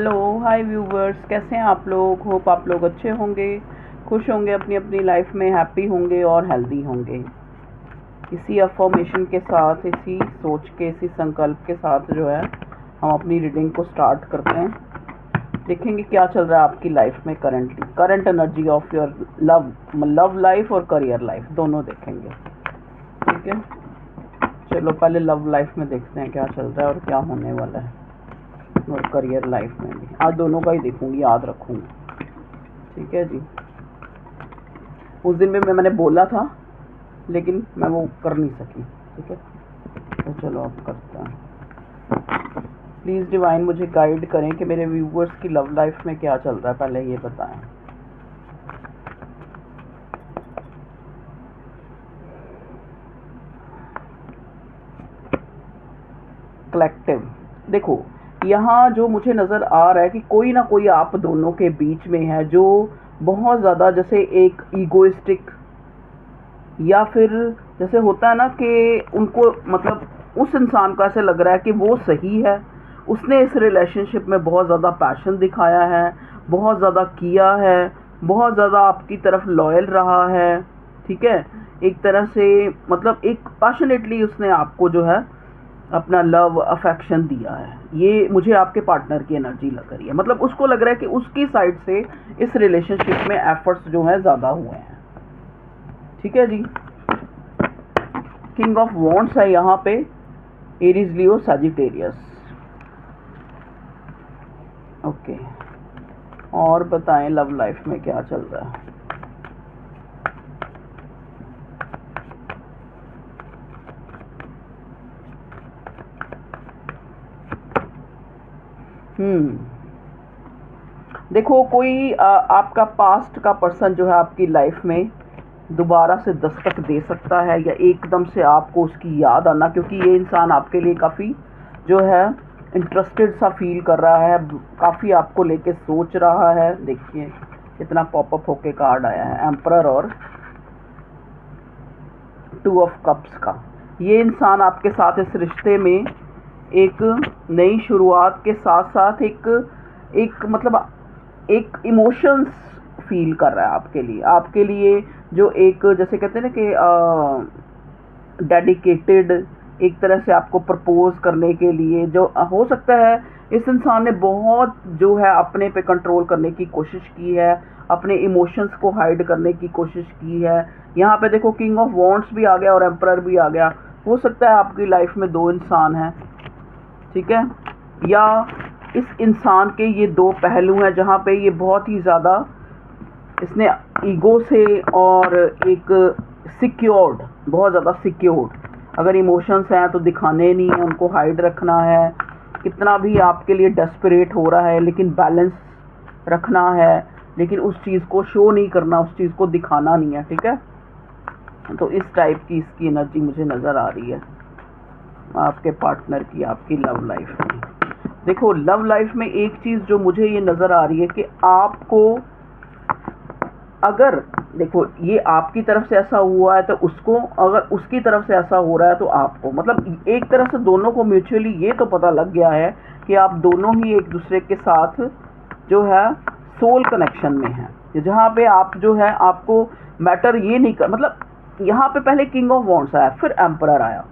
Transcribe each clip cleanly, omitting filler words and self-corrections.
Hello hi viewers, कैसे हैं आप लोग। होप आप लोग अच्छे होंगे, खुश होंगे, अपनी अपनी लाइफ में हैप्पी होंगे और हेल्दी होंगे। इसी अफर्मेशन के साथ, इसी सोच के, इसी संकल्प के साथ जो है हम अपनी रीडिंग को स्टार्ट करते हैं। देखेंगे क्या चल रहा है आपकी लाइफ में currently, current energy of your love life और करियर लाइफ, दोनों देखेंगे। ठीक है, चलो पहले लव लाइफ में देखते हैं क्या चल रहा है और क्या होने वाला है। और करियर लाइफ में भी आज दोनों का ही देखूंगी, याद रखूंगी। ठीक है जी। उस दिन भी मैंने बोला था लेकिन मैं वो कर नहीं सकी। ठीक है, तो चलो अब करते हैं। प्लीज़ डिवाइन मुझे गाइड करें कि मेरे व्यूवर्स की लव लाइफ में क्या चल रहा है, पहले ये बताएं। कलेक्टिव, देखो यहाँ जो मुझे नज़र आ रहा है कि कोई ना कोई आप दोनों के बीच में है जो बहुत ज़्यादा, जैसे एक ईगोइस्टिक, या फिर जैसे होता है ना कि उनको मतलब उस इंसान को ऐसे लग रहा है कि वो सही है, उसने इस रिलेशनशिप में बहुत ज़्यादा पैशन दिखाया है, बहुत ज़्यादा किया है, बहुत ज़्यादा आपकी तरफ लॉयल रहा है। ठीक है, एक तरह से मतलब एक पैशनेटली उसने आपको जो है अपना लव अफेक्शन दिया है। ये मुझे आपके पार्टनर की एनर्जी लग रही है, मतलब उसको लग रहा है कि उसकी साइड से इस रिलेशनशिप में एफर्ट्स जो हैं ज़्यादा हुए हैं। ठीक है जी। किंग ऑफ वॉन्ड्स है यहाँ पे, एरीज, लियो, सजिटेरियस। ओके, और बताएं लव लाइफ में क्या चल रहा है। देखो कोई आपका पास्ट का पर्सन जो है आपकी लाइफ में दोबारा से दस्तक दे सकता है, या एकदम से आपको उसकी याद आना, क्योंकि ये इंसान आपके लिए काफ़ी जो है इंटरेस्टेड सा फील कर रहा है, काफ़ी आपको लेके सोच रहा है। देखिए कितना पॉपअप होके कार्ड आया है, एम्परर और 2 ऑफ कप्स का। ये इंसान आपके साथ इस रिश्ते में एक नई शुरुआत के साथ साथ एक मतलब एक इमोशंस फील कर रहा है आपके लिए जो एक, जैसे कहते हैं ना कि डेडिकेटेड, एक तरह से आपको प्रपोज करने के लिए, जो हो सकता है इस इंसान ने बहुत जो है अपने पे कंट्रोल करने की कोशिश की है, अपने इमोशंस को हाइड करने की कोशिश की है। यहाँ पे देखो किंग ऑफ वॉन्ड्स भी आ गया और एम्परर भी आ गया। हो सकता है आपकी लाइफ में 2 इंसान हैं। ठीक है, या इस इंसान के ये 2 पहलू हैं जहाँ पे ये बहुत ही ज़्यादा इसने ईगो से और एक सिक्योर्ड, बहुत ज़्यादा सिक्योर्ड, अगर इमोशंस हैं तो दिखाने नहीं है, उनको हाइड रखना है। कितना भी आपके लिए डेस्परेट हो रहा है लेकिन बैलेंस रखना है, लेकिन उस चीज़ को शो नहीं करना, उस चीज़ को दिखाना नहीं है। ठीक है, तो इस टाइप की इसकी एनर्जी मुझे नज़र आ रही है आपके पार्टनर की, आपकी लव लाइफ में। देखो लव लाइफ में एक चीज़ जो मुझे ये नज़र आ रही है कि आपको, अगर देखो ये आपकी तरफ से ऐसा हुआ है तो उसको, अगर उसकी तरफ से ऐसा हो रहा है तो आपको, मतलब एक तरह से दोनों को म्यूचुअली ये तो पता लग गया है कि आप दोनों ही एक दूसरे के साथ जो है सोल कनेक्शन में हैं, जहाँ पे आप जो है आपको मैटर ये नहीं कर, मतलब यहाँ पे पहले किंग ऑफ वॉन्ड्स आया, फिर एम्परर आया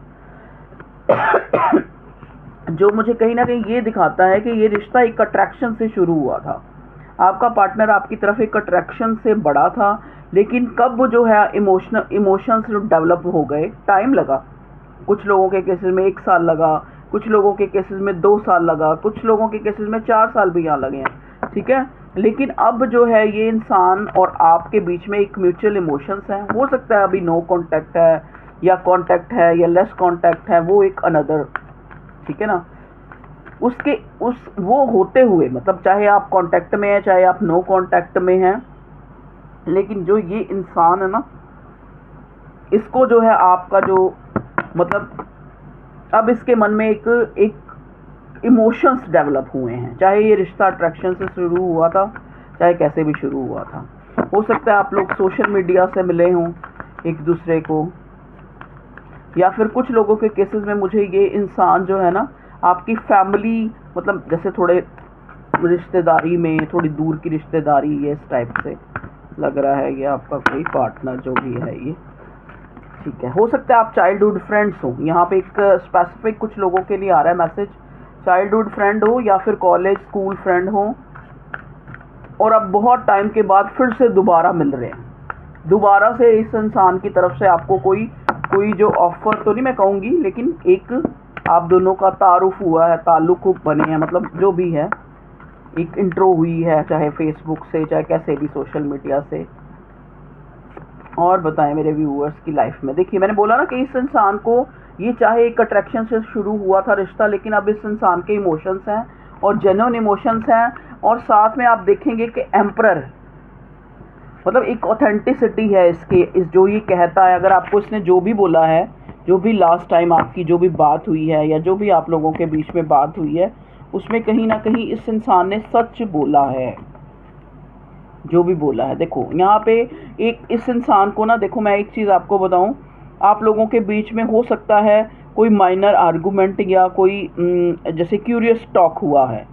जो मुझे कहीं ना कहीं ये दिखाता है कि ये रिश्ता एक अट्रैक्शन से शुरू हुआ था। आपका पार्टनर आपकी तरफ एक अट्रैक्शन से बड़ा था, लेकिन कब जो है इमोशंस डेवलप हो गए, टाइम लगा। कुछ लोगों के केसेस में 1 साल लगा, कुछ लोगों के केसेस में 2 साल लगा, कुछ लोगों के केसेस में 4 साल भी यहाँ लगे हैं। ठीक है, लेकिन अब जो है ये इंसान और आपके बीच में एक म्यूचुअल इमोशंस है। हो सकता है अभी नो कांटेक्ट है, या कांटेक्ट है, या लेस कांटेक्ट है, वो एक अनदर। ठीक है ना, उसके उस वो होते हुए, मतलब चाहे आप कांटेक्ट में हैं चाहे आप नो कांटेक्ट में हैं, लेकिन जो ये इंसान है ना, इसको जो है आपका जो मतलब अब इसके मन में एक इमोशंस डेवलप हुए हैं, चाहे ये रिश्ता अट्रैक्शन से शुरू हुआ था, चाहे कैसे भी शुरू हुआ था। हो सकता है आप लोग सोशल मीडिया से मिले हों एक दूसरे को, या फिर कुछ लोगों के केसेस में मुझे ये इंसान जो है ना आपकी फैमिली, मतलब जैसे थोड़े रिश्तेदारी में थोड़ी दूर की रिश्तेदारी, ये इस टाइप से लग रहा है ये आपका कोई पार्टनर जो भी है ये। ठीक है, हो सकता है आप चाइल्डहुड फ्रेंड्स हो, यहाँ पे एक स्पेसिफिक कुछ लोगों के लिए आ रहा है मैसेज, चाइल्डहुड फ्रेंड हो या फिर कॉलेज स्कूल फ्रेंड हो, और अब बहुत टाइम के बाद फिर से दोबारा मिल रहे हैं। दोबारा से इस इंसान की तरफ से आपको कोई जो ऑफर तो नहीं मैं कहूँगी, लेकिन एक आप दोनों का तारुफ हुआ है, ताल्लुक बने हैं, मतलब जो भी है एक इंट्रो हुई है, चाहे फेसबुक से चाहे कैसे भी सोशल मीडिया से। और बताएं मेरे व्यूअर्स की लाइफ में, देखिए मैंने बोला ना कि इस इंसान को ये चाहे एक अट्रैक्शन से शुरू हुआ था रिश्ता, लेकिन अब इस इंसान के इमोशंस हैं और जेन्युइन इमोशंस हैं, और साथ में आप देखेंगे कि एम्परर मतलब एक ऑथेंटिसिटी है इसके, इस जो ये कहता है, अगर आपको इसने जो भी बोला है, जो भी लास्ट टाइम आपकी जो भी बात हुई है या जो भी आप लोगों के बीच में बात हुई है, उसमें कहीं ना कहीं इस इंसान ने सच बोला है, जो भी बोला है। देखो यहाँ पे एक इस इंसान को ना, देखो मैं एक चीज़ आपको बताऊं, आप लोगों के बीच में हो सकता है कोई माइनर आर्गुमेंट या कोई जैसे क्यूरियस टॉक हुआ है,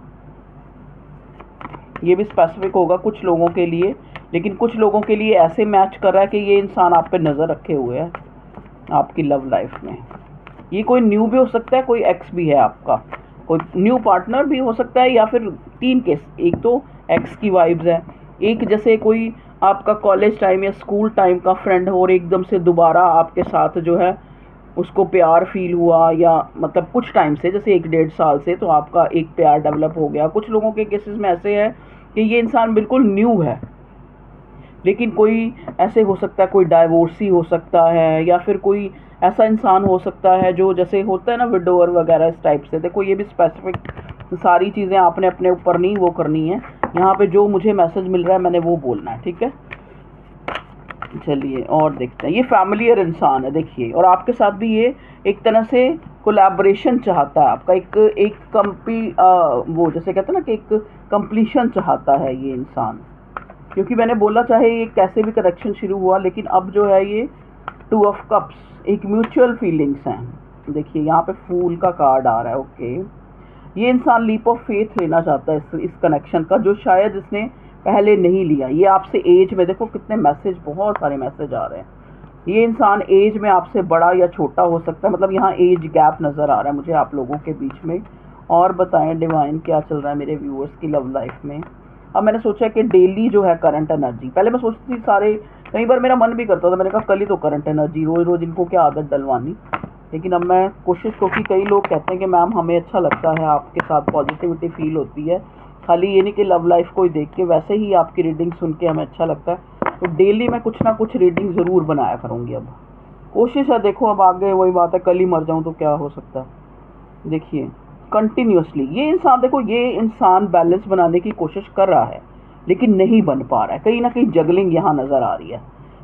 ये भी स्पेसिफिक होगा कुछ लोगों के लिए, लेकिन कुछ लोगों के लिए ऐसे मैच कर रहा है कि ये इंसान आप पे नज़र रखे हुए है आपकी लव लाइफ में। ये कोई न्यू भी हो सकता है, कोई एक्स भी है आपका, कोई न्यू पार्टनर भी हो सकता है, या फिर तीन केस, एक तो एक्स की वाइब्स है, एक जैसे कोई आपका कॉलेज टाइम या स्कूल टाइम का फ्रेंड हो और एकदम से दोबारा आपके साथ जो है उसको प्यार फील हुआ, या मतलब कुछ टाइम से जैसे 1-1.5 साल से तो आपका एक प्यार डेवलप हो गया। कुछ लोगों के केसेस में ऐसे है कि ये इंसान बिल्कुल न्यू है, लेकिन कोई ऐसे हो सकता है, कोई डाइवोर्सी हो सकता है, या फिर कोई ऐसा इंसान हो सकता है जो जैसे होता है ना विडोअर वगैरह इस टाइप से। देखो ये भी स्पेसिफिक सारी चीज़ें आपने अपने ऊपर नहीं वो करनी है, यहाँ पे जो मुझे मैसेज मिल रहा है मैंने वो बोलना है, ठीक है। चलिए और देखते हैं, ये फैमिलियर इंसान है देखिए, और आपके साथ भी ये एक तरह से कोलैबोरेशन चाहता है आपका, एक वो जैसे कहते हैं ना कि एक कंप्लीशन चाहता है ये इंसान, क्योंकि मैंने बोला चाहे ये कैसे भी कनेक्शन शुरू हुआ, लेकिन अब जो है ये 2 ऑफ कप्स, एक म्यूचुअल फीलिंग्स हैं। देखिए यहाँ पे फूल का कार्ड आ रहा है, ओके। ये इंसान लीप ऑफ फेथ लेना चाहता है इस कनेक्शन का, जो शायद इसने पहले नहीं लिया। ये आपसे एज में, देखो कितने मैसेज, बहुत सारे मैसेज आ रहे हैं। ये इंसान एज में आपसे बड़ा या छोटा हो सकता है, मतलब यहाँ एज गैप नज़र आ रहा है मुझे आप लोगों के बीच में। और बताएं डिवाइन क्या चल रहा है मेरे व्यूअर्स की लव लाइफ में। अब मैंने सोचा कि डेली जो है करंट एनर्जी, पहले मैं सोचती थी सारे, कई बार मेरा मन भी करता था, मैंने कहा कल ही तो करंट एनर्जी, रोज़ रोज़ इनको क्या आदत डलवानी। लेकिन अब मैं कोशिश, क्योंकि कई लोग कहते हैं कि मैम हमें अच्छा लगता है, आपके साथ पॉजिटिविटी फील होती है, खाली ये नहीं कि लव लाइफ को ही देख के, वैसे ही आपकी रीडिंग सुन के हमें अच्छा लगता है, तो डेली मैं कुछ ना कुछ रीडिंग ज़रूर बनाया करूँगी। अब कोशिश है, देखो अब आगे वही बात है, कल ही मर जाऊँ तो क्या हो सकता है। देखिए कंटिन्यूसली ये इंसान, देखो ये इंसान बैलेंस बनाने की कोशिश कर रहा है लेकिन नहीं बन पा रहा है, कहीं ना कहीं जगलिंग यहाँ नज़र आ रही है,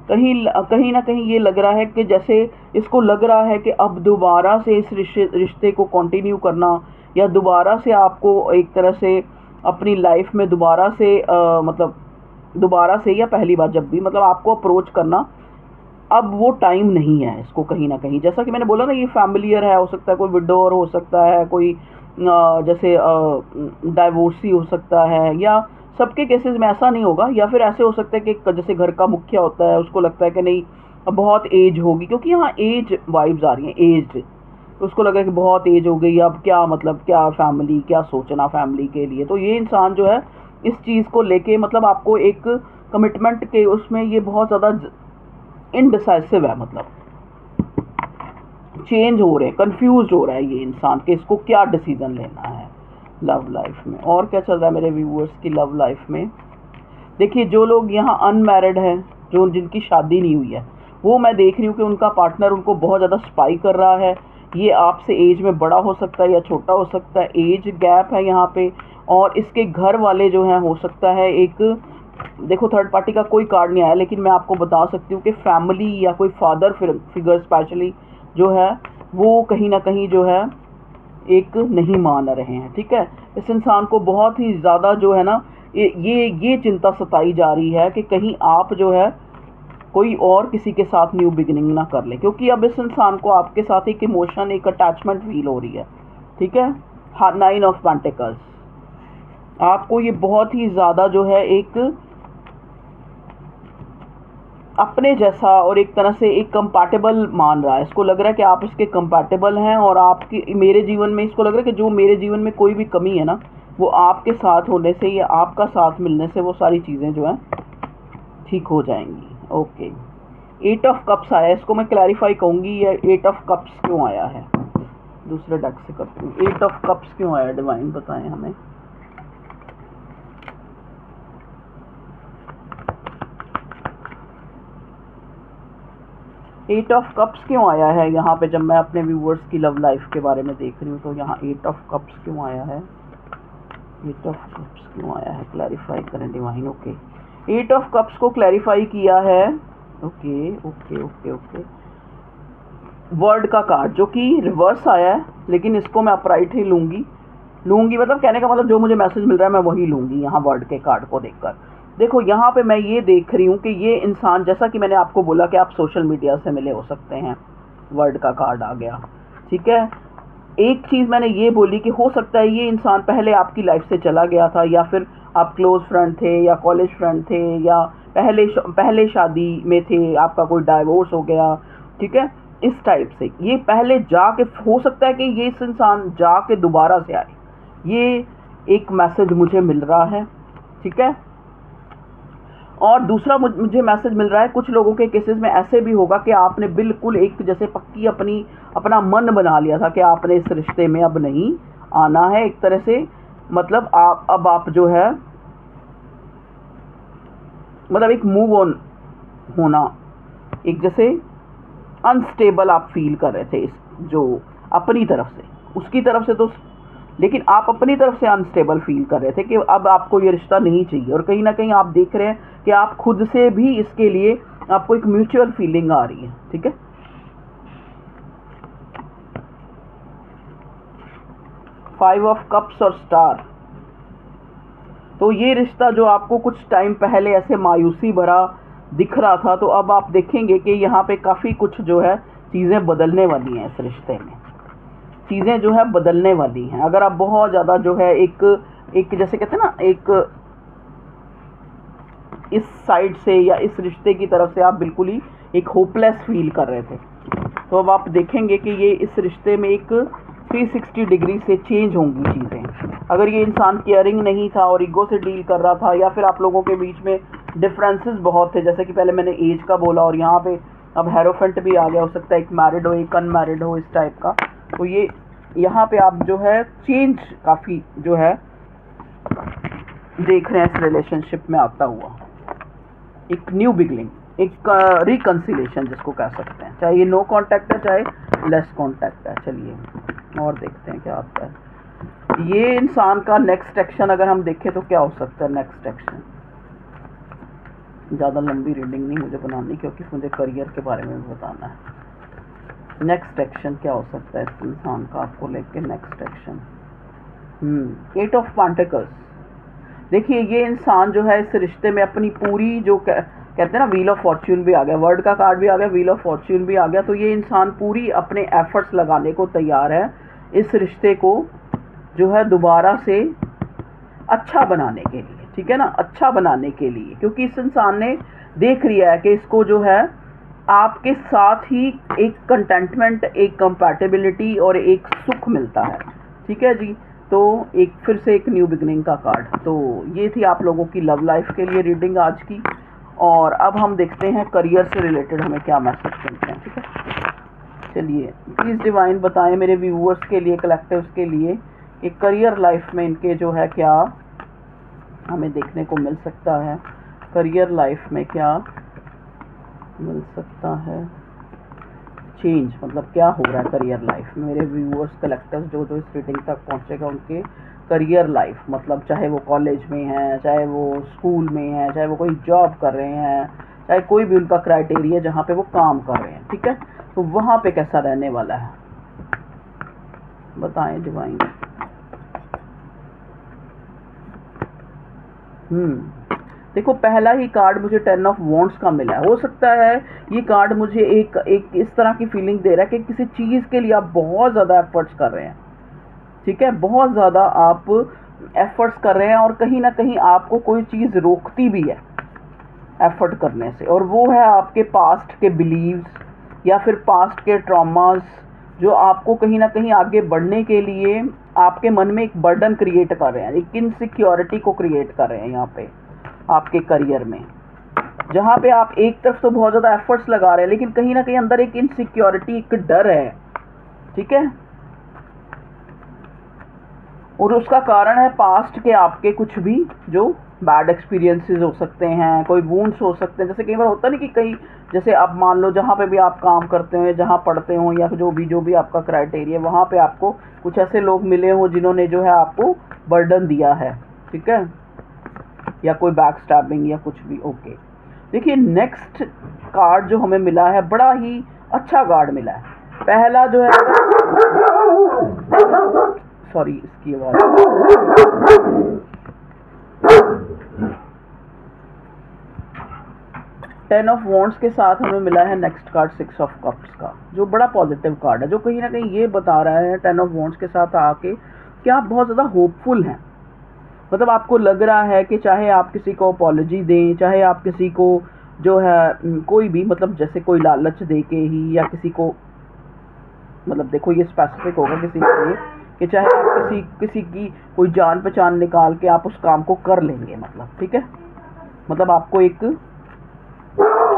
कहीं ना कहीं ये लग रहा है कि जैसे इसको लग रहा है कि अब दोबारा से इस रिश्ते को कंटिन्यू करना, या दोबारा से आपको एक तरह से अपनी लाइफ में दोबारा से मतलब दोबारा से या पहली बार जब भी मतलब आपको अप्रोच करना, अब वो टाइम नहीं है इसको। कहीं ना कहीं जैसा कि मैंने बोला ना, ये फैमिलियर है, हो सकता है कोई विडोर हो सकता है, कोई जैसे डाइवोर्सी हो सकता है, या सबके केसेस में ऐसा नहीं होगा, या फिर ऐसे हो सकता है कि जैसे घर का मुखिया होता है, उसको लगता है कि नहीं अब बहुत एज होगी, क्योंकि यहाँ एज वाइब्स आ रही हैं, एज, तो उसको लगा कि बहुत एज हो गई, अब क्या मतलब क्या फैमिली, क्या सोचना फैमिली के लिए। तो ये इंसान जो है इस चीज़ को लेके, मतलब आपको एक कमिटमेंट के उसमें ये बहुत ज़्यादा इनडिसाइसिव है, मतलब चेंज हो रहे हैं, कंफ्यूज हो रहा है ये इंसान कि इसको क्या डिसीजन लेना है लव लाइफ में। और क्या चल रहा है मेरे व्यूअर्स की लव लाइफ में। देखिए जो लोग यहाँ अनमैरिड हैं, जो जिनकी शादी नहीं हुई है, वो मैं देख रही हूँ कि उनका पार्टनर उनको बहुत ज़्यादा स्पाई कर रहा है। ये आपसे एज में बड़ा हो सकता है या छोटा हो सकता है, एज गैप है यहाँ पे। और इसके घर वाले जो हैं, हो सकता है एक, देखो थर्ड पार्टी का कोई कार्ड नहीं आया, लेकिन मैं आपको बता सकती हूँ कि फैमिली या कोई फादर फिगर स्पेशली जो है वो कहीं ना कहीं जो है एक नहीं मान रहे हैं, ठीक है। इस इंसान को बहुत ही ज़्यादा जो है ना ये चिंता सताई जा रही है कि कहीं आप जो है कोई और किसी के साथ न्यू बिगिनिंग ना कर ले, क्योंकि अब इस इंसान को आपके साथ एक इमोशन, एक अटैचमेंट फील हो रही है, ठीक है। हाँ, 9 ऑफ पेंटिकल्स, आपको ये बहुत ही ज़्यादा जो है एक अपने जैसा और एक तरह से एक कंपैटिबल मान रहा है। इसको लग रहा है कि आप इसके कंपैटिबल हैं और आपकी मेरे जीवन में इसको लग रहा है कि जो मेरे जीवन में कोई भी कमी है ना, वो आपके साथ होने से या आपका साथ मिलने से वो सारी चीज़ें जो हैं ठीक हो जाएंगी। ओके, 8 ऑफ कप्स आया है, इसको मैं क्लैरिफाई कहूँगी ये 8 ऑफ कप्स क्यों आया है। दूसरे डेक से करती हूँ, 8 ऑफ कप्स क्यों आया, डिवाइन बताएं हमें। एट ऑफ कप्स क्यों आया है यहाँ पे, जब मैं अपने व्यूअर्स की लव लाइफ के बारे में देख रही हूँ तो यहाँ 8 ऑफ कप्स क्यों आया है, 8 ऑफ कप्स क्यों आया है, क्लैरिफाई करें डिवाइन। ओके, 8 ऑफ कप्स को क्लैरिफाई किया है। Okay okay okay okay, word का कार्ड जो कि रिवर्स आया है, लेकिन इसको मैं अपराइट ही लूँगी मतलब कहने का मतलब जो मुझे मैसेज मिल रहा है मैं वही लूँगी यहाँ वर्ड के कार्ड को देखकर। देखो यहाँ पे मैं ये देख रही हूँ कि ये इंसान, जैसा कि मैंने आपको बोला कि आप सोशल मीडिया से मिले हो सकते हैं, वर्ड का कार्ड आ गया, ठीक है। एक चीज़ मैंने ये बोली कि हो सकता है ये इंसान पहले आपकी लाइफ से चला गया था, या फिर आप क्लोज फ्रेंड थे या कॉलेज फ्रेंड थे, या पहले शादी में थे, आपका कोई डाइवोर्स हो गया, ठीक है, इस टाइप से। ये पहले जाके, हो सकता है कि ये इस इंसान जाके दोबारा से आए, ये एक मैसेज मुझे मिल रहा है, ठीक है। और दूसरा मुझे मैसेज मिल रहा है कुछ लोगों के केसेस में ऐसे भी होगा कि आपने बिल्कुल एक जैसे पक्की अपना मन बना लिया था कि आपने इस रिश्ते में अब नहीं आना है, एक तरह से मतलब आप जो है मतलब एक मूव ऑन होना, एक जैसे अनस्टेबल आप फील कर रहे थे जो अपनी तरफ से, उसकी तरफ से तो, लेकिन आप अपनी तरफ से अनस्टेबल फील कर रहे थे कि अब आपको ये रिश्ता नहीं चाहिए, और कहीं ना कहीं आप देख रहे हैं कि आप खुद से भी इसके लिए आपको एक म्यूचुअल फीलिंग आ रही है, ठीक है। 5 ऑफ कप्स और स्टार, तो ये रिश्ता जो आपको कुछ टाइम पहले ऐसे मायूसी भरा दिख रहा था, तो अब आप देखेंगे कि यहाँ पे काफ़ी कुछ जो है चीज़ें बदलने वाली हैं, इस रिश्ते में चीज़ें जो है बदलने वाली हैं। अगर आप बहुत ज़्यादा जो है एक जैसे कहते हैं ना, एक इस साइड से या इस रिश्ते की तरफ से आप बिल्कुल ही एक होपलेस फील कर रहे थे, तो अब आप देखेंगे कि ये इस रिश्ते में एक 360 डिग्री से चेंज होंगी चीज़ें। अगर ये इंसान केयरिंग नहीं था और ईगो से डील कर रहा था, या फिर आप लोगों के बीच में डिफरेंसेस बहुत थे, जैसे कि पहले मैंने एज का बोला और यहाँ पे अब हेरोफेंट भी आ गया, हो सकता है एक मैरिड हो एक अनमैरिड हो, इस टाइप का। तो ये यहाँ पे आप जो है चेंज काफ़ी जो है देख रहे हैं इस रिलेशनशिप में आता हुआ, एक न्यू बिगनिंग, एक रिकन्सिलेशन जिसको कह सकते हैं, चाहे ये नो कांटेक्ट है चाहे लेस कांटेक्ट है। चलिए और देखते हैं क्या आता है। ये इंसान का नेक्स्ट एक्शन अगर हम देखें तो क्या हो सकता है नेक्स्ट एक्शन। ज़्यादा लंबी रीडिंग नहीं मुझे बनानी, क्योंकि मुझे करियर के बारे में भी बताना है। नेक्स्ट एक्शन क्या हो सकता है इस इंसान का आपको लेके, नेक्स्ट एक्शन। 8 ऑफ पेंटिकल्स, देखिए ये इंसान जो है इस रिश्ते में अपनी पूरी जो कहते हैं ना, व्हील ऑफ फॉर्च्यून भी आ गया, वर्ड का कार्ड भी आ गया, व्हील ऑफ फॉर्च्यून भी आ गया, तो ये इंसान पूरी अपने एफर्ट्स लगाने को तैयार है इस रिश्ते को जो है दोबारा से अच्छा बनाने के लिए, ठीक है ना, अच्छा बनाने के लिए, क्योंकि इस इंसान ने देख लिया है कि इसको जो है आपके साथ ही एक कंटेंटमेंट, एक कंपैटिबिलिटी और एक सुख मिलता है, ठीक है जी। तो एक फिर से एक न्यू बिगनिंग का कार्ड। तो ये थी आप लोगों की लव लाइफ के लिए रीडिंग आज की, और अब हम देखते हैं करियर से रिलेटेड हमें क्या मैसेज मिलते हैं, ठीक है। चलिए प्लीज़ डिवाइन बताएं मेरे व्यूअर्स के लिए, कलेक्टिव्स के लिए, कि करियर लाइफ में इनके जो है क्या हमें देखने को मिल सकता है, करियर लाइफ में क्या मिल सकता है चेंज, मतलब क्या हो रहा है करियर लाइफ में मेरे व्यूअर्स कलेक्टर्स जो इस रीडिंग तक पहुंचेगा उनके करियर लाइफ, मतलब चाहे वो कॉलेज में हैं, चाहे वो स्कूल में हैं, चाहे वो कोई जॉब कर रहे हैं, चाहे कोई भी उनका क्राइटेरिया जहाँ पे वो काम कर रहे हैं, ठीक है, तो वहाँ पे कैसा रहने वाला है बताएं डिवाइन। देखो पहला ही कार्ड मुझे 10 ऑफ वॉन्ड्स का मिला है। हो सकता है ये कार्ड मुझे एक इस तरह की फीलिंग दे रहा है कि किसी चीज़ के लिए आप बहुत ज़्यादा एफर्ट्स कर रहे हैं, ठीक है, बहुत ज़्यादा आप एफर्ट्स कर रहे हैं और कहीं ना कहीं आपको कोई चीज़ रोकती भी है एफर्ट करने से, और वो है आपके पास्ट के बिलीव्स या फिर पास्ट के ट्रॉमास, जो आपको कहीं ना कहीं आगे बढ़ने के लिए आपके मन में एक बर्डन क्रिएट कर रहे हैं, एक इनसिक्योरिटी को क्रिएट कर रहे हैं यहाँ पे आपके करियर में, जहाँ पे आप एक तरफ तो बहुत ज़्यादा एफर्ट्स लगा रहे हैं लेकिन कहीं ना कहीं अंदर एक इनसिक्योरिटी, एक डर है, ठीक है। और उसका कारण है पास्ट के आपके कुछ भी जो बैड एक्सपीरियंसेस हो सकते हैं, कोई वूंड्स हो सकते हैं। जैसे कई बार होता नहीं कि कई, जैसे आप मान लो जहाँ पे भी आप काम करते हो, जहाँ पढ़ते हो, या जो भी आपका क्राइटेरिया, वहाँ पे आपको कुछ ऐसे लोग मिले हो जिन्होंने जो है आपको बर्डन दिया है, ठीक है, या कोई बैक स्टैबिंग या कुछ भी। ओके, देखिए नेक्स्ट कार्ड जो हमें मिला है, बड़ा ही अच्छा कार्ड मिला है। पहला जो है, सॉरी इसकी आवाज़, 10 ऑफ वॉन्ड्स के साथ हमें मिला है नेक्स्ट कार्ड 6 ऑफ कप्स का, जो बड़ा पॉजिटिव कार्ड है, जो कहीं ना कहीं ये बता रहा है 10 ऑफ वॉन्ड्स के साथ आके कि आप बहुत ज़्यादा होपफुल हैं। मतलब आपको लग रहा है कि चाहे आप किसी को अपॉलॉजी दें, चाहे आप किसी को जो है कोई भी, मतलब जैसे कोई लालच दे के ही, या किसी को, मतलब देखो ये स्पेसिफिक होगा किसी के लिए, कि चाहे आप किसी की कोई जान पहचान निकाल के आप उस काम को कर लेंगे, मतलब ठीक है, मतलब आपको एक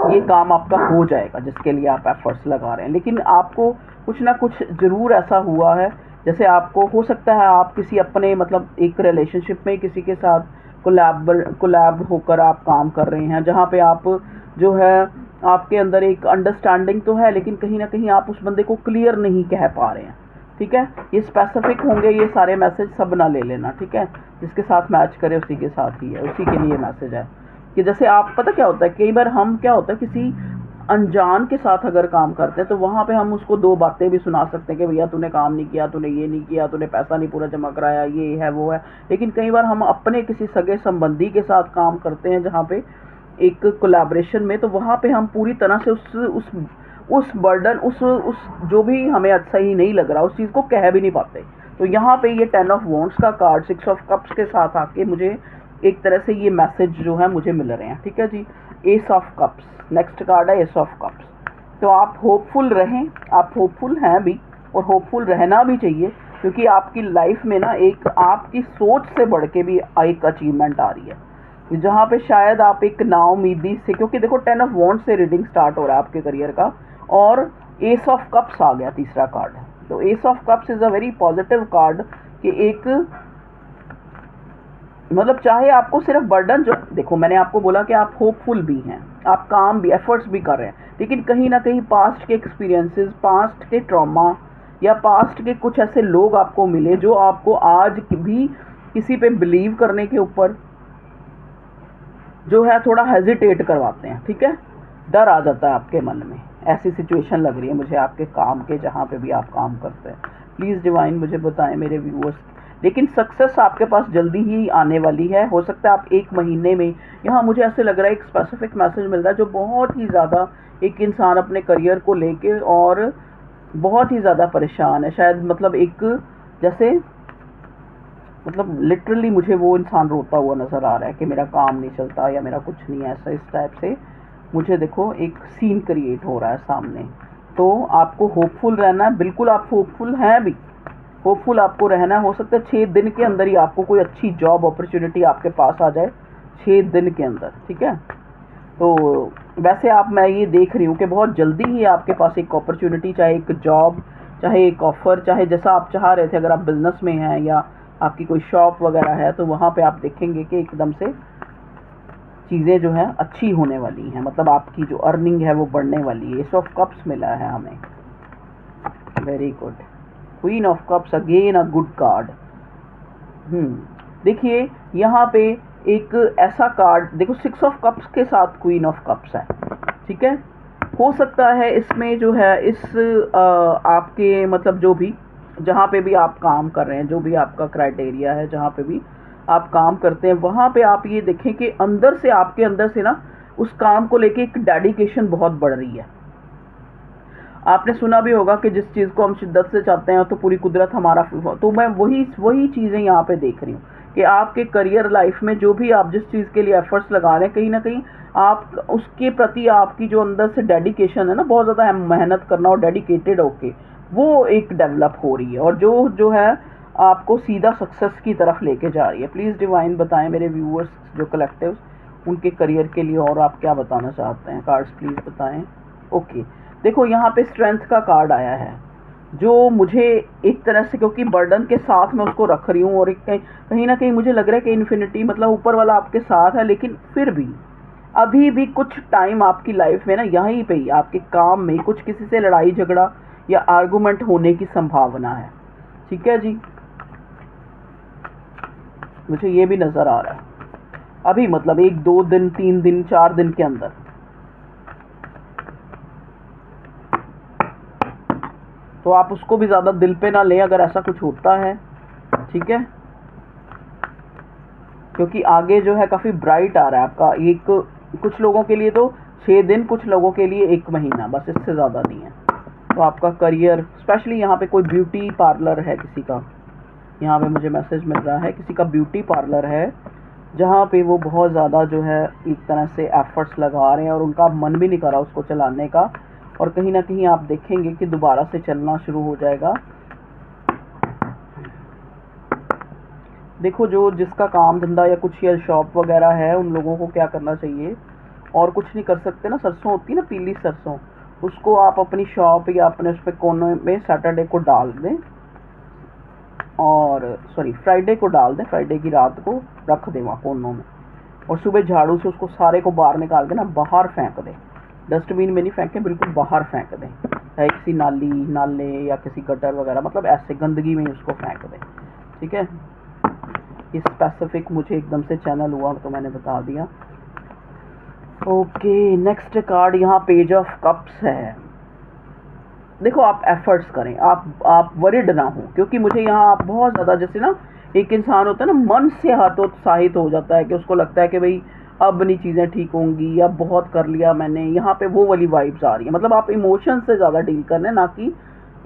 ये काम आपका हो जाएगा जिसके लिए आप एफर्ट्स लगा रहे हैं। लेकिन आपको कुछ ना कुछ ज़रूर ऐसा हुआ है, जैसे आपको हो सकता है आप किसी अपने मतलब एक रिलेशनशिप में किसी के साथ कोलैब होकर आप काम कर रहे हैं, जहाँ पे आप जो है आपके अंदर एक अंडरस्टैंडिंग तो है लेकिन कहीं ना कहीं आप उस बंदे को क्लियर नहीं कह पा रहे हैं, ठीक है। ये स्पेसिफिक होंगे, ये सारे मैसेज सब ना ले लेना, ठीक है, जिसके साथ मैच करे उसी के साथ ही है, उसी के लिए मैसेज है। कि जैसे आप, पता क्या होता है, कई बार हम क्या होता है किसी अनजान के साथ अगर काम करते हैं तो वहाँ पे हम उसको दो बातें भी सुना सकते हैं कि भैया तूने काम नहीं किया, तूने ये नहीं किया, तूने पैसा नहीं पूरा जमा कराया, ये है वो है। लेकिन कई बार हम अपने किसी सगे संबंधी के साथ काम करते हैं जहाँ पे एक कोलैबोरेशन में, तो वहाँ पे हम पूरी तरह से उस बर्डन, उस जो भी हमें सही नहीं लग रहा उस चीज़ को कह भी नहीं पाते। तो यहाँ पे ये 10 ऑफ वॉन्ड्स का कार्ड 6 ऑफ कप्स के साथ आके मुझे एक तरह से ये मैसेज जो है मुझे मिल रहे हैं, ठीक है जी। Ace of cups next card है, एस ऑफ कप्स। तो आप होपफुल रहें, आप होपफुल हैं भी और होपफुल रहना भी चाहिए, क्योंकि आपकी लाइफ में ना एक आपकी सोच से बढ़ के भी एक अचीवमेंट आ रही है, जहाँ पे शायद आप एक नाउमीदी से, क्योंकि देखो 10 ऑफ वॉन्ड्स से रीडिंग स्टार्ट हो रहा है आपके करियर का, और एस ऑफ कप्स आ गया तीसरा कार्ड। तो S of cups is a very positive card कि एक मतलब चाहे आपको सिर्फ बर्डन, जो देखो मैंने आपको बोला कि आप होपफुल भी हैं, आप काम भी एफर्ट्स भी कर रहे हैं, लेकिन कहीं ना कहीं पास्ट के एक्सपीरियंसेस, पास्ट के ट्रॉमा या पास्ट के कुछ ऐसे लोग आपको मिले जो आपको आज भी किसी पे बिलीव करने के ऊपर जो है थोड़ा हेजिटेट करवाते हैं, ठीक है, डर आ जाता है आपके मन में। ऐसी सिचुएशन लग रही है मुझे आपके काम के, जहाँ पे भी आप काम करते हैं। प्लीज़ डिवाइन मुझे बताएं मेरे व्यूअर्स। लेकिन सक्सेस आपके पास जल्दी ही आने वाली है, हो सकता है आप 1 महीने में। यहाँ मुझे ऐसे लग रहा है एक स्पेसिफिक मैसेज मिल रहा है जो बहुत ही ज़्यादा एक इंसान अपने करियर को लेके और बहुत ही ज़्यादा परेशान है, शायद मतलब एक जैसे मतलब लिटरली मुझे वो इंसान रोता हुआ नज़र आ रहा है कि मेरा काम नहीं चलता या मेरा कुछ नहीं है, ऐसा इस टाइप से मुझे देखो एक सीन क्रिएट हो रहा है सामने। तो आपको होपफुल रहना है, बिल्कुल आप होपफुल हैं भी, होपफुल आपको रहना है। हो सकता है 6 दिन के अंदर ही आपको कोई अच्छी जॉब अपॉर्चुनिटी आपके पास आ जाए, 6 दिन के अंदर, ठीक है। तो वैसे मैं ये देख रही हूँ कि बहुत जल्दी ही आपके पास एक अपॉर्चुनिटी, चाहे एक जॉब, चाहे एक ऑफ़र, चाहे जैसा आप चाह रहे थे, अगर आप बिज़नेस में हैं या आपकी कोई शॉप वगैरह है, तो वहाँ पे आप देखेंगे कि एकदम से चीज़ें जो हैं अच्छी होने वाली हैं, मतलब आपकी जो अर्निंग है वो बढ़ने वाली है। एस ऑफ कप्स मिला है हमें, very good. Queen of cups again a good card. देखिए यहाँ पे एक ऐसा कार्ड देखो, 6 ऑफ कप्स के साथ क्वीन ऑफ कप्स है, ठीक है। हो सकता है इसमें जो है इस आपके मतलब जो भी जहाँ पे भी आप काम कर रहे हैं, जो भी आपका क्राइटेरिया है, जहाँ पे भी आप काम करते हैं, वहाँ पे आप ये देखें कि अंदर से, आपके अंदर से ना उस काम को लेके एक डेडिकेशन बहुत बढ़ रही है। आपने सुना भी होगा कि जिस चीज़ को हम शिद्दत से चाहते हैं तो पूरी कुदरत हमारा, तो मैं वही चीज़ें यहाँ पे देख रही हूँ कि आपके करियर लाइफ में जो भी आप जिस चीज़ के लिए एफर्ट्स लगा रहे हैं, कहीं ना कहीं आप उसके प्रति आपकी जो अंदर से डेडिकेशन है ना, बहुत ज़्यादा मेहनत करना और डेडिकेटेड होके वो एक डेवलप हो रही है, और जो है आपको सीधा सक्सेस की तरफ लेके जा रही है। प्लीज़ डिवाइन बताएं मेरे व्यूअर्स जो कलेक्टिव्स, उनके करियर के लिए और आप क्या बताना चाहते हैं। कार्ड्स प्लीज़ बताएं। ओके, देखो यहाँ पे स्ट्रेंथ का कार्ड आया है, जो मुझे एक तरह से, क्योंकि बर्डन के साथ मैं उसको रख रही हूँ, और कहीं ना कहीं मुझे लग रहा है कि इन्फिनिटी मतलब ऊपर वाला आपके साथ है, लेकिन फिर भी अभी भी कुछ टाइम आपकी लाइफ में ना यहीं पे ही आपके काम में कुछ किसी से लड़ाई झगड़ा या आर्गुमेंट होने की संभावना है। ठीक है जी, मुझे ये भी नज़र आ रहा है अभी, मतलब 1 2 दिन 3 दिन 4 दिन के अंदर। तो आप उसको भी ज़्यादा दिल पे ना लें अगर ऐसा कुछ होता है, ठीक है, क्योंकि आगे जो है काफ़ी ब्राइट आ रहा है आपका। एक कुछ लोगों के लिए तो 6 दिन, कुछ लोगों के लिए 1 महीना, बस इससे ज़्यादा नहीं है। तो आपका करियर, स्पेशली यहाँ पे कोई ब्यूटी पार्लर है किसी का, यहाँ पे मुझे मैसेज मिल रहा है किसी का ब्यूटी पार्लर है, जहाँ पे वो बहुत ज़्यादा जो है एक तरह से एफर्ट्स लगा रहे हैं और उनका मन भी नहीं कर रहा उसको चलाने का, और कहीं ना कहीं आप देखेंगे कि दोबारा से चलना शुरू हो जाएगा। देखो जो जिसका काम धंधा या कुछ या शॉप वगैरह है, उन लोगों को क्या करना चाहिए, और कुछ नहीं कर सकते ना, सरसों होती है ना, पीली सरसों, उसको आप अपनी शॉप या अपने उस पर कोने में सैटरडे को डाल दें, और सॉरी फ्राइडे को डाल दें, फ्राइडे की रात को रख दें वहाँ कोनों में, और सुबह झाड़ू से उसको सारे को बाहर निकाल के ना बाहर फेंक दें। डस्टबिन में नहीं फेंकें, बिल्कुल बाहर फेंक दें, चाहे किसी नाले या किसी गटर वगैरह, मतलब ऐसे गंदगी में ही उसको फेंक दें। ठीक है, ये स्पेसिफिक मुझे एकदम से चैनल हुआ तो मैंने बता दिया। ओके, नेक्स्ट कार्ड यहाँ पेज ऑफ कप्स है। देखो आप एफर्ट्स करें, आप वरिड ना हो, क्योंकि मुझे यहाँ आप बहुत ज़्यादा, जैसे ना एक इंसान होता है ना मन से हतोत्साहित हो जाता है कि उसको लगता है कि भाई अब नहीं चीज़ें ठीक होंगी या बहुत कर लिया मैंने, यहाँ पे वो वाली वाइब्स आ रही है। मतलब आप इमोशंस से ज़्यादा डील कर रहे हैं, ना कि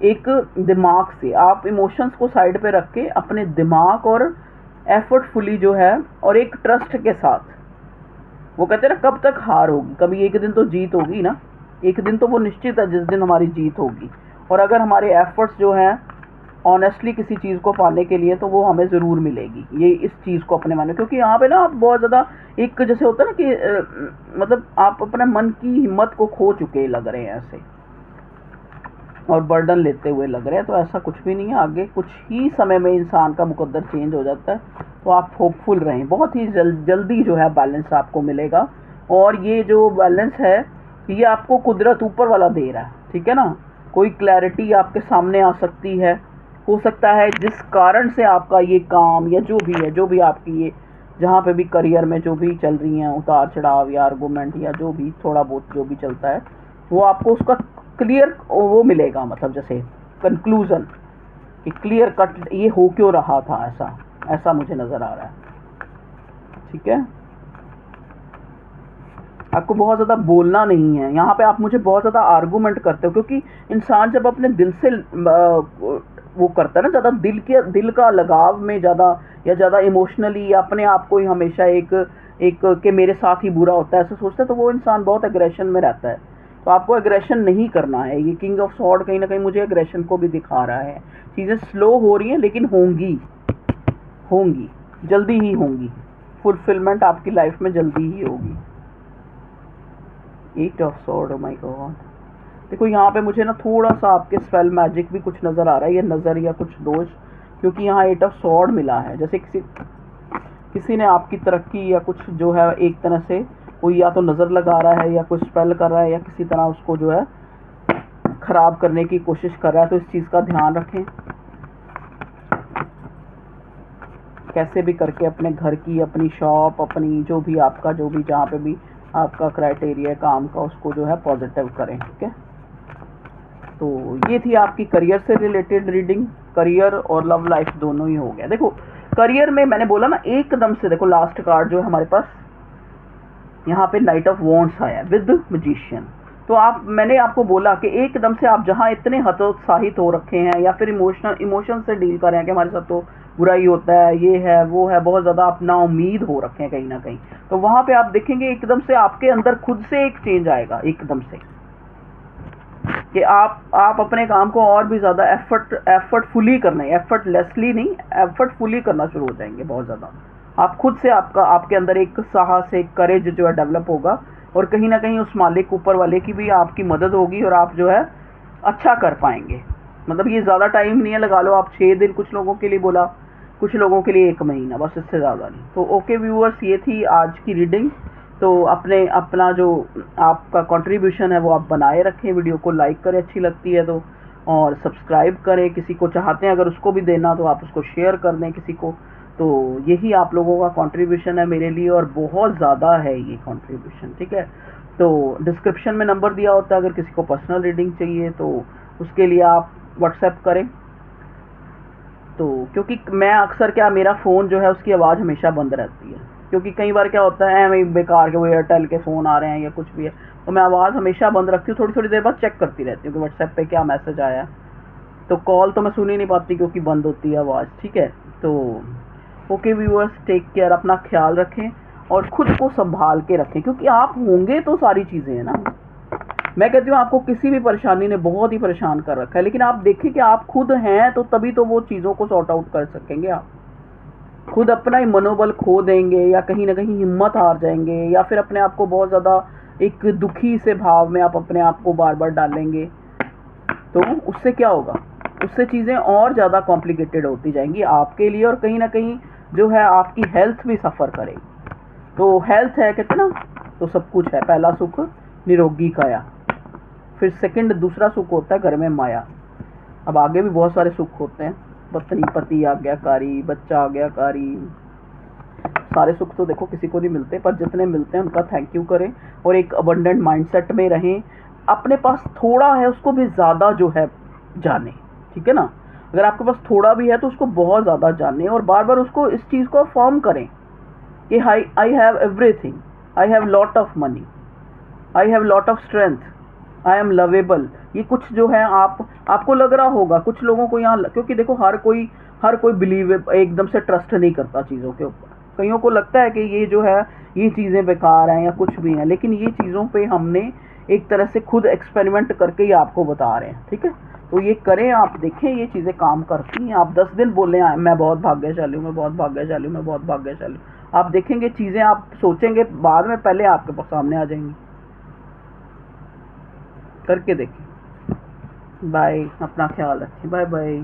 एक दिमाग से। आप इमोशंस को साइड पे रख के अपने दिमाग और एफर्टफुली जो है, और एक ट्रस्ट के साथ, वो कहते हैं ना कब तक हार होगी, कभी एक दिन तो जीत होगी ना, एक दिन तो वो निश्चित है जिस दिन हमारी जीत होगी। और अगर हमारे एफर्ट्स जो हैं ऑनेस्टली किसी चीज़ को पाने के लिए, तो वो हमें ज़रूर मिलेगी। ये इस चीज़ को अपने मानो, क्योंकि यहाँ पे ना आप बहुत ज़्यादा एक जैसे होता है ना कि मतलब आप अपने मन की हिम्मत को खो चुके लग रहे हैं ऐसे, और बर्डन लेते हुए लग रहे हैं। तो ऐसा कुछ भी नहीं है, आगे कुछ ही समय में इंसान का मुकद्दर चेंज हो जाता है। तो आप होपफुल रहें, बहुत ही जल्दी जो है बैलेंस आपको मिलेगा। और ये जो बैलेंस है ये आपको कुदरत ऊपर वाला दे रहा है, ठीक है ना। कोई क्लैरिटी आपके सामने आ सकती है, हो सकता है जिस कारण से आपका ये काम या जो भी है, जो भी आपकी ये जहाँ पे भी करियर में जो भी चल रही हैं उतार चढ़ाव या आर्गूमेंट या जो भी थोड़ा बहुत जो भी चलता है, वो आपको उसका क्लियर वो मिलेगा, मतलब जैसे कंक्लूजन कि क्लियर कट ये हो क्यों रहा था, ऐसा मुझे नज़र आ रहा है। ठीक है, आपको बहुत ज़्यादा बोलना नहीं है यहाँ पे। आप मुझे बहुत ज़्यादा आर्गूमेंट करते हो, क्योंकि इंसान जब अपने दिल से वो करता है ना, ज़्यादा दिल का लगाव में ज़्यादा, या ज़्यादा इमोशनली अपने आप को ही हमेशा एक कि मेरे साथ ही बुरा होता है ऐसा सोचता है, तो वो इंसान बहुत एग्रेशन में रहता है। तो आपको एग्रेशन नहीं करना है। ये किंग ऑफ सॉर्ड कहीं ना कहीं मुझे एग्रेशन को भी दिखा रहा है। चीज़ें स्लो हो रही हैं, लेकिन होंगी जल्दी ही होंगी। फुलफिलमेंट आपकी लाइफ में जल्दी ही होगी। 8 of sword, oh my God. देखो यहाँ पे मुझे ना थोड़ा सा आपके स्पेल मैजिक भी कुछ नज़र आ रहा है, ये नज़र या कुछ दोष, क्योंकि यहाँ 8 ऑफ सॉर्ड मिला है। जैसे किसी ने आपकी तरक्की या कुछ जो है एक तरह से कोई या तो नज़र लगा रहा है या कुछ स्पेल कर रहा है या किसी तरह उसको जो है ख़राब करने की कोशिश कर रहा है। तो इस चीज़ का ध्यान रखें, कैसे भी करके अपने घर की, अपनी शॉप, अपनी जो भी आपका जो भी जहाँ पे भी आपका क्राइटेरिया काम का, उसको जो है पॉजिटिव करें। ठीक है, तो ये थी आपकी करियर से रिलेटेड रीडिंग। करियर और लव लाइफ दोनों ही हो गया। देखो करियर में मैंने बोला ना एकदम से, देखो लास्ट कार्ड जो है हमारे पास यहाँ पे नाइट ऑफ वॉन्ड्स आया विद मैजिशियन। तो आप, मैंने आपको बोला कि एकदम से आप जहाँ इतने हतोत्साहित हो रखे हैं या फिर इमोशन से डील कर रहे हैं कि हमारे साथ तो बुरा ही होता है, ये है वो है, बहुत ज़्यादा आप ना उम्मीद हो रखे हैं कहीं ना कहीं, तो वहाँ पे आप देखेंगे एकदम से आपके अंदर खुद से एक चेंज आएगा एकदम से, कि आप अपने काम को और भी ज़्यादा एफर्टफुली करना है, एफर्टलेसली नहीं, एफर्टफुली करना शुरू हो जाएंगे बहुत ज़्यादा। आप खुद से आपके अंदर एक साहस, एक करेज जो है डेवलप होगा, और कहीं ना कहीं उस मालिक ऊपर वाले की भी आपकी मदद होगी, और आप जो है अच्छा कर पाएंगे। मतलब ये ज़्यादा टाइम नहीं है, लगा लो आप 6 दिन, कुछ लोगों के लिए बोला, कुछ लोगों के लिए 1 महीना, बस इससे ज़्यादा नहीं। तो ओके व्यूअर्स, ये थी आज की रीडिंग। तो अपना जो आपका कंट्रीब्यूशन है वो आप बनाए रखें, वीडियो को लाइक करें अच्छी लगती है तो, और सब्सक्राइब करें, किसी को चाहते हैं अगर उसको भी देना तो आप उसको शेयर कर दें किसी को। तो यही आप लोगों का कंट्रीब्यूशन है मेरे लिए, और बहुत ज़्यादा है ये कंट्रीब्यूशन, ठीक है। तो डिस्क्रिप्शन में नंबर दिया होता है, अगर किसी को पर्सनल रीडिंग चाहिए तो उसके लिए आप व्हाट्सएप करें। तो क्योंकि मैं अक्सर, क्या, मेरा फ़ोन जो है उसकी आवाज़ हमेशा बंद रहती है, क्योंकि कई बार क्या होता है मैं बेकार के वो एयरटेल के फ़ोन आ रहे हैं या कुछ भी है, तो मैं आवाज़ हमेशा बंद रखती हूँ, थोड़ी थोड़ी देर बाद चेक करती रहती हूँ कि व्हाट्सएप पे क्या मैसेज आया है। तो कॉल तो मैं सुन ही नहीं पाती क्योंकि बंद होती है आवाज़, ठीक है। तो ओके व्यूअर्स, टेक केयर, अपना ख्याल रखें और खुद को संभाल के रखें, क्योंकि आप होंगे तो सारी चीज़ें हैं ना। मैं कहती हूँ आपको किसी भी परेशानी ने बहुत ही परेशान कर रखा है, लेकिन आप देखें कि आप खुद हैं तो तभी तो वो चीज़ों को सॉर्ट आउट कर सकेंगे। आप खुद अपना ही मनोबल खो देंगे, या कहीं ना कहीं हिम्मत हार जाएंगे, या फिर अपने आप को बहुत ज़्यादा एक दुखी से भाव में आप अपने आप को बार बार डालेंगे, तो उससे क्या होगा, उससे चीज़ें और ज़्यादा कॉम्प्लिकेटेड होती जाएंगी आपके लिए, और कहीं ना कहीं जो है आपकी हेल्थ भी सफ़र करेगी। तो हेल्थ है कहते ना, तो सब कुछ है। पहला सुख निरोगी काया, फिर सेकंड दूसरा सुख होता है घर में माया। अब आगे भी बहुत सारे सुख होते हैं, पत्नी पति आज्ञाकारी, बच्चा आज्ञाकारी, सारे सुख तो देखो किसी को नहीं मिलते, पर जितने मिलते हैं उनका थैंक यू करें, और एक अबंडेंट माइंडसेट में रहें। अपने पास थोड़ा है उसको भी ज़्यादा जो है जाने, ठीक है ना। अगर आपके पास थोड़ा भी है तो उसको बहुत ज़्यादा जाने, और बार बार उसको इस चीज़ को अफर्म करें कि I have everything, I have lot of money, I have lot of strength, I am lovable. ये कुछ जो है आपको लग रहा होगा, कुछ लोगों को यहाँ, क्योंकि देखो हर कोई बिलीव एकदम से ट्रस्ट नहीं करता चीज़ों के ऊपर। कईयों को लगता है कि ये जो है ये चीज़ें बेकार हैं या कुछ भी हैं, लेकिन ये चीज़ों पे हमने एक तरह से खुद एक्सपेरिमेंट करके ही आपको बता रहे हैं, ठीक है। तो ये करें, आप देखें ये चीज़ें काम करती हैं। आप 10 दिन बोलें मैं बहुत भाग्यशाली हूँ, मैं बहुत भाग्यशाली हूँ, मैं बहुत भाग्यशाली हूँ, आप देखेंगे चीज़ें आप सोचेंगे बाद में पहले आपके पास सामने आ जाएंगी। करके देखें। बाय, अपना ख्याल रखें, बाय बाय।